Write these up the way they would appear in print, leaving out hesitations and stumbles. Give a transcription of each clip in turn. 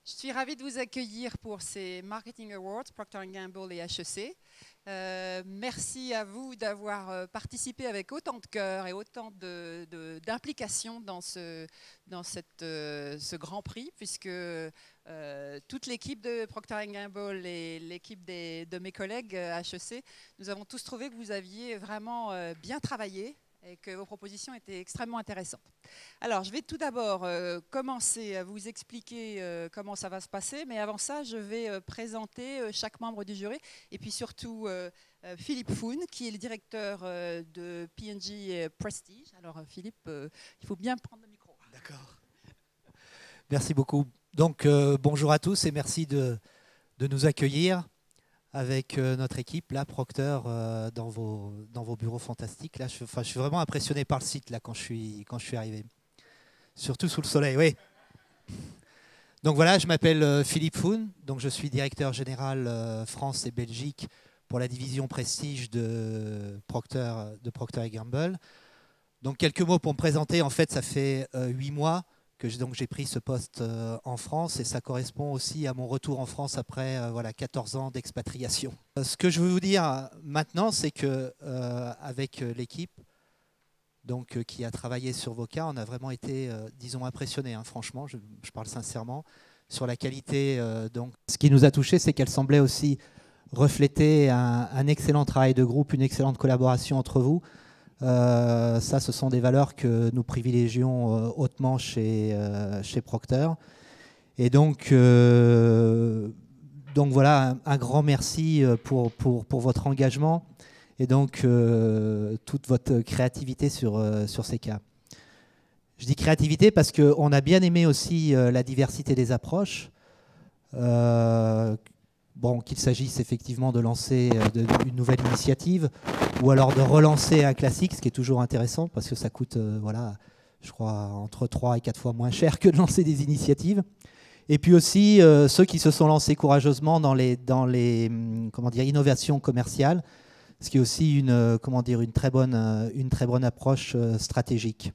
Je suis ravie de vous accueillir pour ces Marketing Awards, Procter & Gamble et HEC. Merci à vous d'avoir participé avec autant de cœur et autant d'implication dans ce Grand Prix, puisque toute l'équipe de Procter & Gamble et l'équipe de mes collègues HEC, nous avons tous trouvé que vous aviez vraiment bien travaillé et que vos propositions étaient extrêmement intéressantes. Alors, je vais tout d'abord commencer à vous expliquer comment ça va se passer, mais avant ça, je vais présenter chaque membre du jury, et puis surtout Philippe Foun, qui est le directeur de P&G Prestige. Alors, Philippe, il faut bien prendre le micro. D'accord. Merci beaucoup. Donc, bonjour à tous et merci de nous accueillir avec notre équipe, là, Procter, dans vos bureaux fantastiques. Là, je suis vraiment impressionné par le site là, quand je suis arrivé. Surtout sous le soleil, oui. Donc voilà, je m'appelle Philippe Foun, donc je suis directeur général France et Belgique pour la division Prestige de Procter & Gamble. Donc quelques mots pour me présenter. En fait, ça fait 8 mois que j'ai pris ce poste en France et ça correspond aussi à mon retour en France après 14 ans d'expatriation. Ce que je veux vous dire maintenant, c'est que avec l'équipe qui a travaillé sur vos cas, on a vraiment été, disons, impressionnés, hein, franchement, je parle sincèrement, sur la qualité. Ce qui nous a touchés, c'est qu'elle semblait aussi refléter un excellent travail de groupe, une excellente collaboration entre vous. Ça, ce sont des valeurs que nous privilégions hautement chez Procter. Et donc voilà, un grand merci pour votre engagement et donc toute votre créativité sur ces cas. Je dis créativité parce qu'on a bien aimé aussi la diversité des approches. Qu'il s'agisse effectivement de lancer une nouvelle initiative ou alors de relancer un classique, ce qui est toujours intéressant parce que ça coûte, je crois, entre 3 et 4 fois moins cher que de lancer des initiatives. Et puis aussi ceux qui se sont lancés courageusement dans les innovations commerciales, ce qui est aussi une très bonne approche stratégique.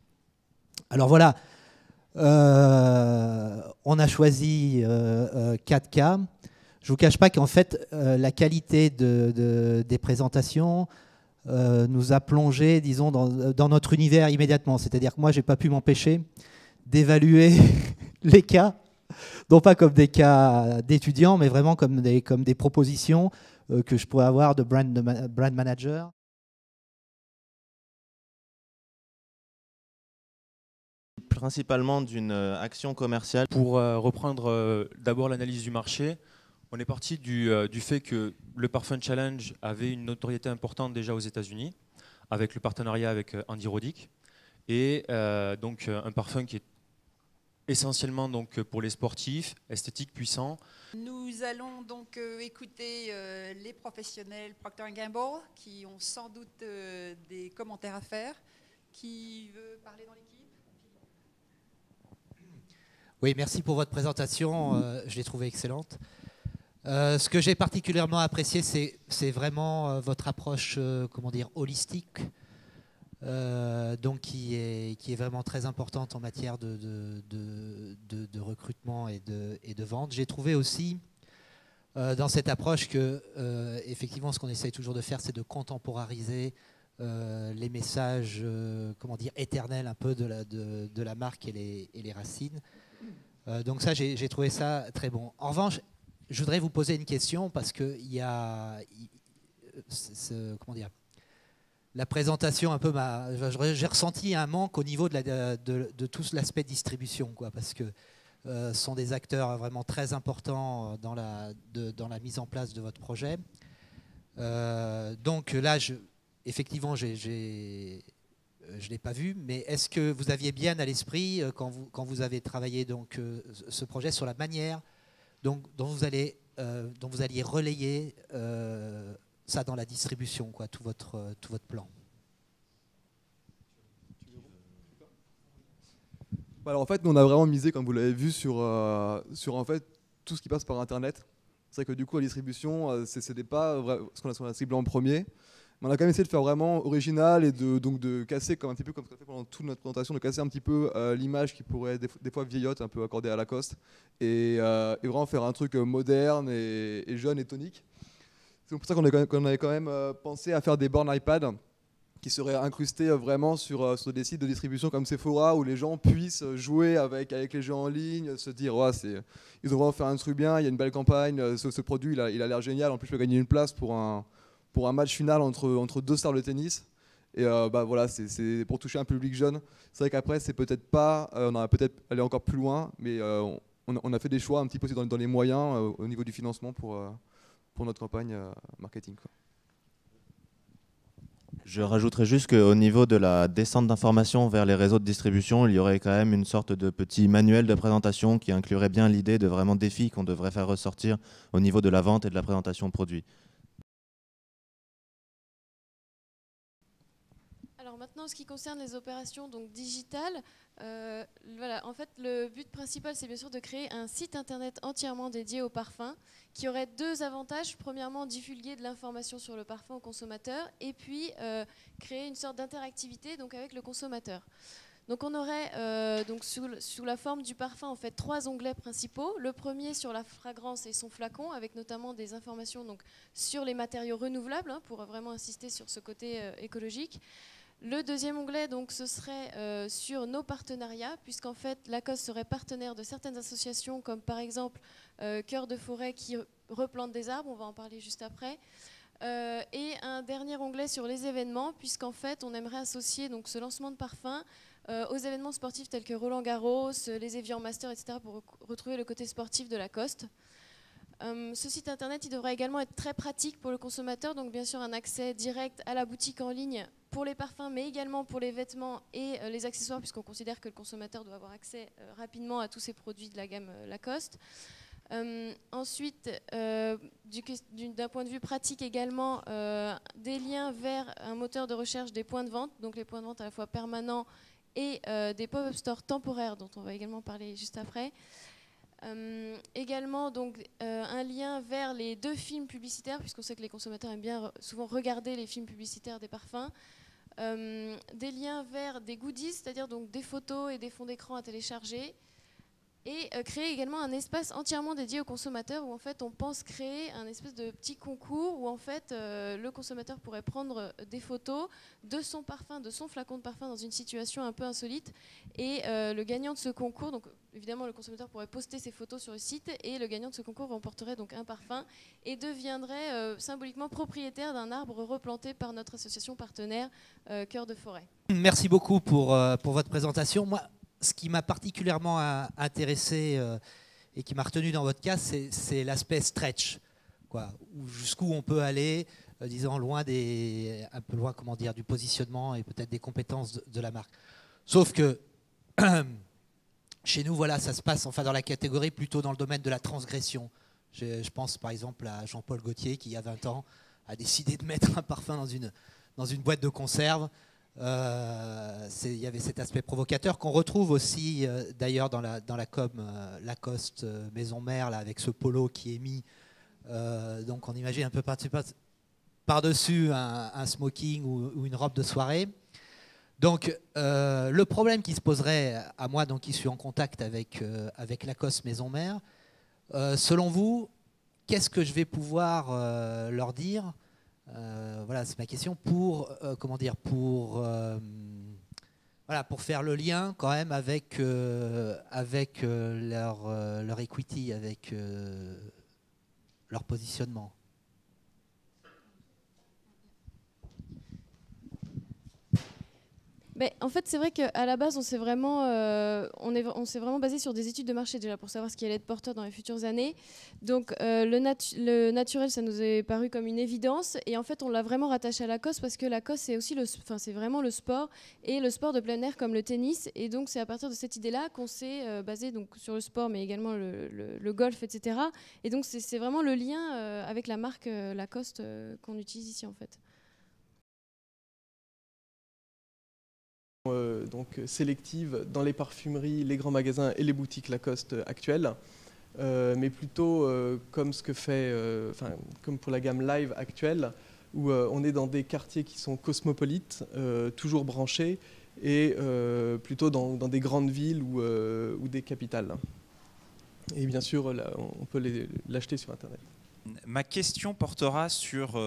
Alors voilà, on a choisi 4 cas. Je ne vous cache pas qu'en fait, la qualité des présentations nous a plongé, disons, dans notre univers immédiatement. C'est-à-dire que moi, je n'ai pas pu m'empêcher d'évaluer les cas, non pas comme des cas d'étudiants, mais vraiment comme des propositions que je pourrais avoir de brand manager. Principalement d'une action commerciale. Pour reprendre d'abord l'analyse du marché, on est parti du fait que le Parfum Challenge avait une notoriété importante déjà aux États-Unis, avec le partenariat avec Andy Roddick, et donc un parfum qui est essentiellement donc pour les sportifs, esthétique, puissant. Nous allons donc écouter les professionnels Procter & Gamble qui ont sans doute des commentaires à faire. Qui veut parler dans l'équipe ? Oui, merci pour votre présentation. Je l'ai trouvée excellente. Ce que j'ai particulièrement apprécié, c'est vraiment votre approche, holistique, donc qui est vraiment très importante en matière de recrutement et de vente. J'ai trouvé aussi dans cette approche que, effectivement, ce qu'on essaye toujours de faire, c'est de contemporariser les messages, éternels un peu de la marque et les racines. Donc ça, j'ai trouvé ça très bon. En revanche, je voudrais vous poser une question parce que la présentation un peu j'ai ressenti un manque au niveau de tout l'aspect distribution, parce que ce sont des acteurs vraiment très importants dans la mise en place de votre projet. Donc là, effectivement, je ne l'ai pas vu, mais est-ce que vous aviez bien à l'esprit quand vous avez travaillé donc ce projet sur la manière dont vous alliez relayer ça dans la distribution, tout votre plan? Alors en fait, nous on a vraiment misé, comme vous l'avez vu, sur en fait tout ce qui passe par Internet. C'est vrai que du coup, la distribution, c'était pas ce qu'on a ciblé en premier. on a quand même essayé de faire vraiment original et donc de casser, comme un petit peu comme ce qu'on a fait pendant toute notre présentation, de casser un petit peu l'image qui pourrait des fois vieillotte, un peu accordée à Lacoste, et vraiment faire un truc moderne et jeune et tonique. C'est pour ça qu'on avait quand même pensé à faire des bornes iPad qui seraient incrustées vraiment sur des sites de distribution comme Sephora, où les gens puissent jouer avec les jeux en ligne, se dire ouais, ils ont vraiment fait un truc bien, il y a une belle campagne, ce produit il a l'air génial, en plus je peux gagner une place pour un match final entre deux stars de tennis. Et voilà, c'est pour toucher un public jeune. C'est vrai qu'après, c'est peut-être pas, on aurait peut-être aller encore plus loin, mais on a fait des choix un petit peu aussi dans les moyens au niveau du financement pour notre campagne marketing, quoi. Je rajouterais juste qu'au niveau de la descente d'informations vers les réseaux de distribution, il y aurait quand même une sorte de petit manuel de présentation qui inclurait bien l'idée de vraiment défis qu'on devrait faire ressortir au niveau de la vente et de la présentation de produits. Alors maintenant, en ce qui concerne les opérations donc digitales, voilà, en fait, le but principal, c'est bien sûr de créer un site internet entièrement dédié au parfum, qui aurait deux avantages. Premièrement, divulguer de l'information sur le parfum au consommateur, et puis créer une sorte d'interactivité donc avec le consommateur. Donc on aurait donc sous la forme du parfum en fait 3 onglets principaux. Le premier sur la fragrance et son flacon, avec notamment des informations donc sur les matériaux renouvelables, hein, pour vraiment insister sur ce côté écologique. Le deuxième onglet, donc, ce serait sur nos partenariats, puisqu'en fait, Lacoste serait partenaire de certaines associations, comme par exemple Cœur de Forêt qui replante des arbres, on va en parler juste après. Et un dernier onglet sur les événements, puisqu'en fait, on aimerait associer donc, ce lancement de parfum aux événements sportifs tels que Roland-Garros, les Evian Masters, etc., pour retrouver le côté sportif de Lacoste. Ce site internet il devrait également être très pratique pour le consommateur, donc bien sûr un accès direct à la boutique en ligne pour les parfums, mais également pour les vêtements et les accessoires, puisqu'on considère que le consommateur doit avoir accès rapidement à tous ces produits de la gamme Lacoste. Ensuite, d'un point de vue pratique également, des liens vers un moteur de recherche des points de vente, donc les points de vente à la fois permanents et des pop-up stores temporaires, dont on va également parler juste après. Également donc, un lien vers les 2 films publicitaires, puisqu'on sait que les consommateurs aiment bien souvent regarder les films publicitaires des parfums. Des liens vers des goodies, c'est-à-dire donc des photos et des fonds d'écran à télécharger. Et créer également un espace entièrement dédié aux consommateurs, où en fait on pense créer un espèce de petit concours où en fait le consommateur pourrait prendre des photos de son parfum, de son flacon de parfum dans une situation un peu insolite, et le gagnant de ce concours, donc évidemment le consommateur pourrait poster ses photos sur le site, et le gagnant de ce concours remporterait donc un parfum et deviendrait symboliquement propriétaire d'un arbre replanté par notre association partenaire Cœur de Forêt. Merci beaucoup pour votre présentation. Moi, ce qui m'a particulièrement intéressé et qui m'a retenu dans votre cas, c'est l'aspect stretch, quoi, jusqu'où on peut aller, disons un peu loin, comment dire, du positionnement et peut-être des compétences de la marque. Sauf que chez nous, voilà, ça se passe enfin dans la catégorie plutôt dans le domaine de la transgression. Je pense par exemple à Jean-Paul Gaultier qui, il y a 20 ans, a décidé de mettre un parfum dans une boîte de conserve. Il y avait cet aspect provocateur qu'on retrouve aussi d'ailleurs dans la com Lacoste Maison Mère, là, avec ce polo qui est mis. Donc on imagine un peu par-dessus un smoking ou une robe de soirée. Donc le problème qui se poserait à moi, donc, qui suis en contact avec Lacoste Maison Mère, selon vous, qu'est-ce que je vais pouvoir leur dire? Voilà, c'est ma question pour pour faire le lien quand même avec leur equity, avec leur positionnement. Mais en fait, c'est vrai qu'à la base, on s'est vraiment basé sur des études de marché déjà pour savoir ce qui allait être porteur dans les futures années. Donc, le naturel, ça nous est paru comme une évidence. Et en fait, on l'a vraiment rattaché à Lacoste parce que Lacoste, c'est aussi c'est vraiment le sport et le sport de plein air comme le tennis. Et donc, c'est à partir de cette idée-là qu'on s'est basé donc sur le sport, mais également le golf, etc. Et donc, c'est vraiment le lien avec la marque Lacoste qu'on utilise ici, en fait. Donc sélective dans les parfumeries, les grands magasins et les boutiques Lacoste actuelles, mais plutôt comme ce que fait, comme pour la gamme Live actuelle, où on est dans des quartiers qui sont cosmopolites, toujours branchés, et plutôt dans des grandes villes ou des capitales. Et bien sûr, là, on peut l'acheter sur Internet. Ma question portera sur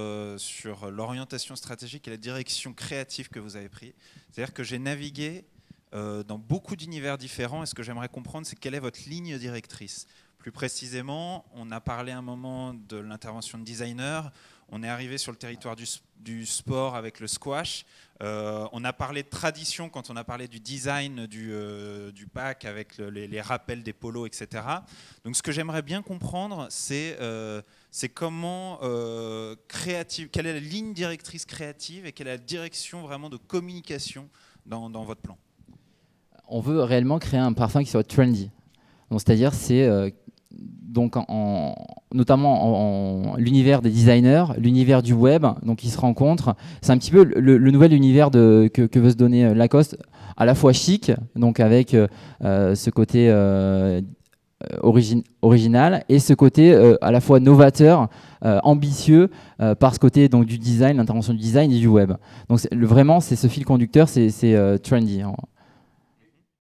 l'orientation stratégique et la direction créative que vous avez prise. C'est-à-dire que j'ai navigué dans beaucoup d'univers différents, et ce que j'aimerais comprendre, c'est quelle est votre ligne directrice. Plus précisément, on a parlé un moment de l'intervention de designer, on est arrivé sur le territoire du sport avec le squash, on a parlé de tradition quand on a parlé du design du pack avec les rappels des polos, etc. Donc ce que j'aimerais bien comprendre, c'est comment quelle est la ligne directrice créative et quelle est la direction vraiment de communication dans votre plan. On veut réellement créer un parfum qui soit trendy. Donc, c'est-à-dire, c'est donc notamment en l'univers des designers, l'univers du web, donc ils se rencontrent. C'est un petit peu le nouvel univers que veut se donner Lacoste, à la fois chic, donc avec ce côté original, et ce côté à la fois novateur, ambitieux, par ce côté donc du design, l'intervention du design et du web. Donc vraiment, c'est ce fil conducteur, c'est trendy.